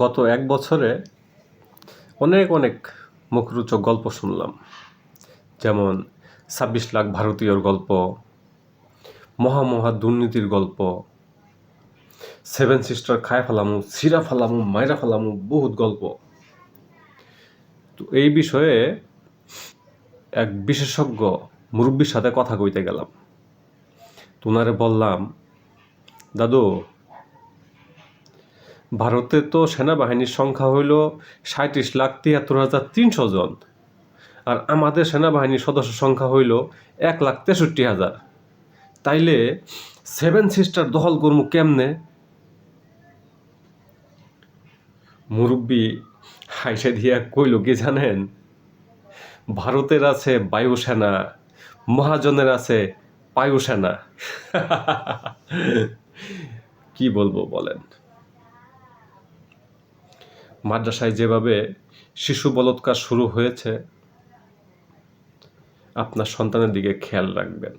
গত এক বছরে অনেক অনেক মুখরোচক গল্প শুনলাম, যেমন ২৬ লাখ ভারতীয়র গল্প, মহা দুর্নীতির গল্প, সেভেন সিস্টার খায় ফেলামু, ছিঁড়া ফেলামু, মাইরা ফেলামু, বহুত গল্প। তো এই বিষয়ে এক বিশেষজ্ঞ মুরব্বীর সাথে কথা কইতে গেলাম। তোনারে বললাম, দাদু, ভারতে তো সেনাবাহিনীর সংখ্যা হইল ৩৭,৭৩,৩০০ জন, আর আমাদের সেনাবাহিনীর সদস্য সংখ্যা হইল ১,৬৩,০০০। তাইলে সেভেন সিস্টার দখল করমু কেমনে? মুরব্বী হাইসে দিয়া কইল কি জানেন, ভারতের আছে বায়ুসেনা, মহাজনের আছে বায়ুসেনা। কি বলবো বলেন? মাদ্রাসায় যেভাবে শিশু বলাৎকার শুরু হয়েছে, আপনার সন্তানের দিকে খেয়াল রাখবেন।